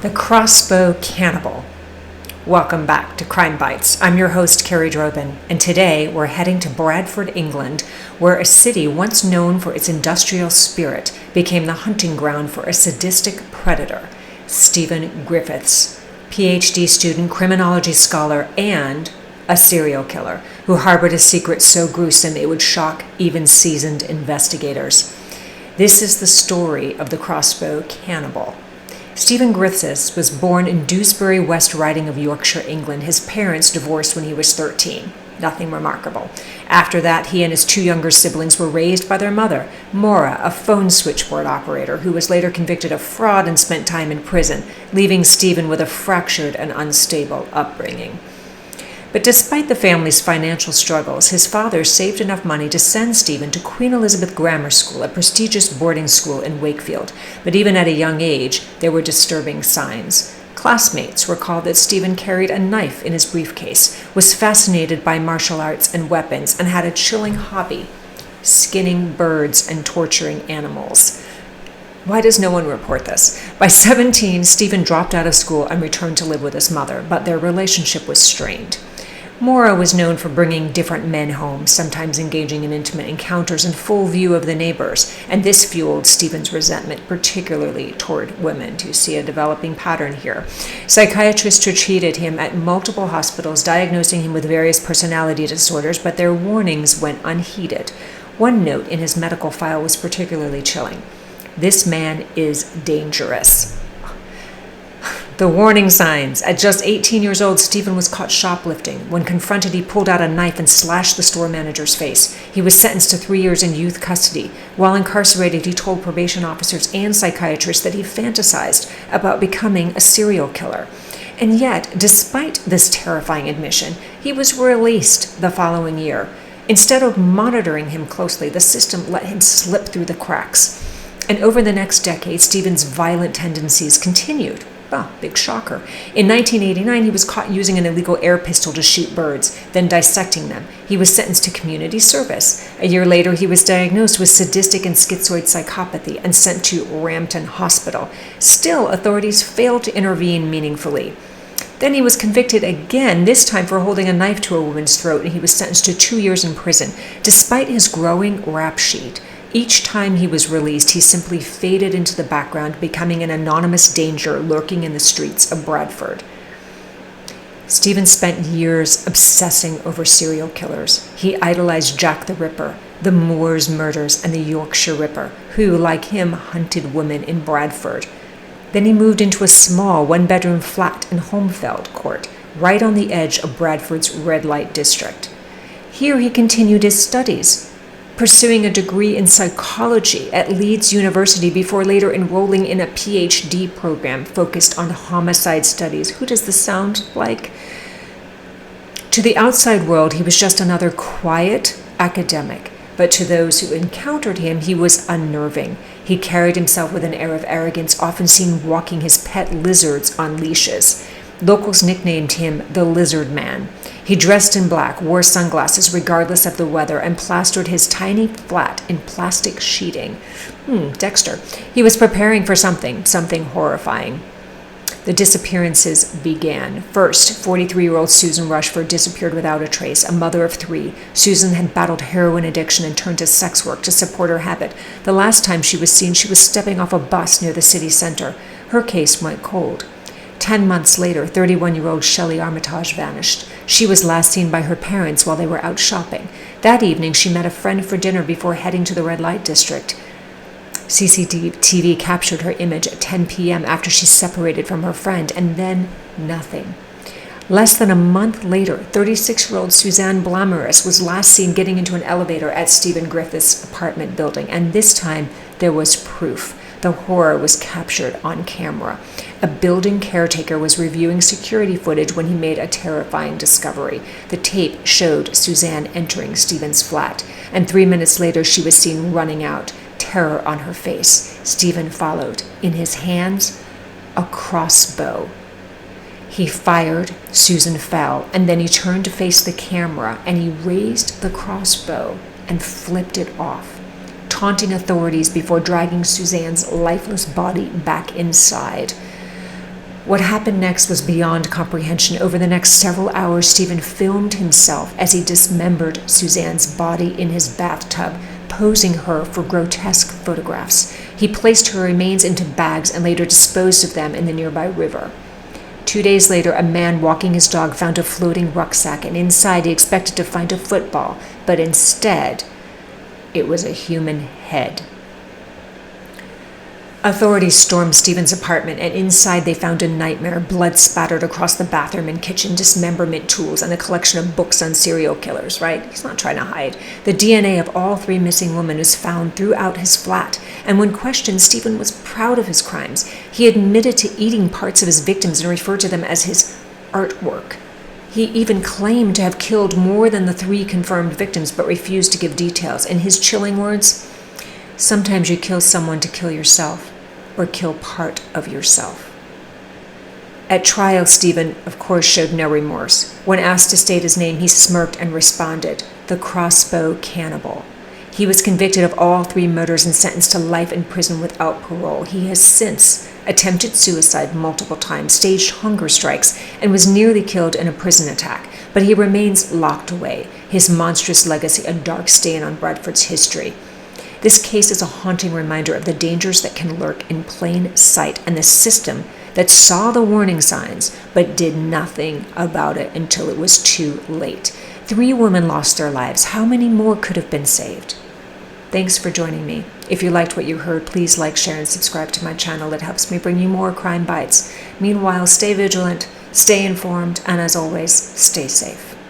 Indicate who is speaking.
Speaker 1: The Crossbow Cannibal. Welcome back to Crime Bites. I'm your host, Carrie Drobin, and today we're heading to Bradford, England, where a city once known for its industrial spirit became the hunting ground for a sadistic predator, Stephen Griffiths, PhD student, criminology scholar, and a serial killer who harbored a secret so gruesome it would shock even seasoned investigators. This is the story of the Crossbow Cannibal. Stephen Griffiths was born in Dewsbury, West Riding of Yorkshire, England. His parents divorced when he was 13. Nothing remarkable. After that, he and his two younger siblings were raised by their mother, Maura, a phone switchboard operator who was later convicted of fraud and spent time in prison, leaving Stephen with a fractured and unstable upbringing. But despite the family's financial struggles, his father saved enough money to send Stephen to Queen Elizabeth Grammar School, a prestigious boarding school in Wakefield. But even at a young age, there were disturbing signs. Classmates recalled that Stephen carried a knife in his briefcase, was fascinated by martial arts and weapons, and had a chilling hobby: skinning birds and torturing animals. Why does no one report this? By 17, Stephen dropped out of school and returned to live with his mother, but their relationship was strained. Maura was known for bringing different men home, sometimes engaging in intimate encounters in full view of the neighbors, and this fueled Stephen's resentment, particularly toward women. Do you see a developing pattern here? Psychiatrists treated him at multiple hospitals, diagnosing him with various personality disorders, but their warnings went unheeded. One note in his medical file was particularly chilling: "This man is dangerous." The warning signs. At just 18 years old, Stephen was caught shoplifting. When confronted, he pulled out a knife and slashed the store manager's face. He was sentenced to 3 years in youth custody. While incarcerated, he told probation officers and psychiatrists that he fantasized about becoming a serial killer. And yet, despite this terrifying admission, he was released the following year. Instead of monitoring him closely, the system let him slip through the cracks. And over the next decade, Stephen's violent tendencies continued. Big shocker. In 1989, he was caught using an illegal air pistol to shoot birds, then dissecting them. He was sentenced to community service. A year later, he was diagnosed with sadistic and schizoid psychopathy and sent to Rampton Hospital. Still, authorities failed to intervene meaningfully. Then he was convicted again, this time for holding a knife to a woman's throat, and he was sentenced to 2 years in prison. Despite his growing rap sheet, each time he was released, he simply faded into the background, becoming an anonymous danger lurking in the streets of Bradford. Stephen spent years obsessing over serial killers. He idolized Jack the Ripper, the Moors murders, and the Yorkshire Ripper, who, like him, hunted women in Bradford. Then he moved into a small one-bedroom flat in Holmfeld Court, right on the edge of Bradford's red light district. Here he continued his studies, pursuing a degree in psychology at Leeds University before later enrolling in a PhD program focused on homicide studies. Who does this sound like? To the outside world, he was just another quiet academic, but to those who encountered him, he was unnerving. He carried himself with an air of arrogance, often seen walking his pet lizards on leashes. Locals nicknamed him the Lizard Man. He dressed in black, wore sunglasses regardless of the weather, and plastered his tiny flat in plastic sheeting. Dexter. He was preparing for something horrifying. The disappearances began. First, 43-year-old Susan Rushford disappeared without a trace, a mother of 3. Susan had battled heroin addiction and turned to sex work to support her habit. The last time she was seen, she was stepping off a bus near the city center. Her case went cold. 10 months later, 31-year-old Shelley Armitage vanished. She was last seen by her parents while they were out shopping. That evening, she met a friend for dinner before heading to the red light district. CCTV captured her image at 10 p.m. after she separated from her friend, and then nothing. Less than a month later, 36-year-old Suzanne Blameris was last seen getting into an elevator at Stephen Griffiths' apartment building, and this time there was proof. The horror was captured on camera. A building caretaker was reviewing security footage when he made a terrifying discovery. The tape showed Suzanne entering Stephen's flat, and 3 minutes later she was seen running out, terror on her face. Stephen followed. In his hands, a crossbow. He fired, Susan fell, and then he turned to face the camera, and he raised the crossbow and flipped it off, taunting authorities before dragging Suzanne's lifeless body back inside. What happened next was beyond comprehension. Over the next several hours, Stephen filmed himself as he dismembered Suzanne's body in his bathtub, posing her for grotesque photographs. He placed her remains into bags and later disposed of them in the nearby river. 2 days later, a man walking his dog found a floating rucksack, and inside he expected to find a football, but instead, it was a human head. Authorities stormed Stephen's apartment, and inside they found a nightmare: blood spattered across the bathroom and kitchen, dismemberment tools, and a collection of books on serial killers, right? He's not trying to hide. The DNA of all 3 missing women was found throughout his flat, and when questioned, Stephen was proud of his crimes. He admitted to eating parts of his victims and referred to them as his artwork. He even claimed to have killed more than the 3 confirmed victims, but refused to give details. In his chilling words, "Sometimes you kill someone to kill yourself, or kill part of yourself." At trial, Stephen, of course, showed no remorse. When asked to state his name, he smirked and responded, "The Crossbow Cannibal." He was convicted of all 3 murders and sentenced to life in prison without parole. He has since attempted suicide multiple times, staged hunger strikes, and was nearly killed in a prison attack. But he remains locked away, his monstrous legacy a dark stain on Bradford's history. This case is a haunting reminder of the dangers that can lurk in plain sight and the system that saw the warning signs but did nothing about it until it was too late. 3 women lost their lives. How many more could have been saved? Thanks for joining me. If you liked what you heard, please like, share, and subscribe to my channel. It helps me bring you more Crime Bites. Meanwhile, stay vigilant, stay informed, and as always, stay safe.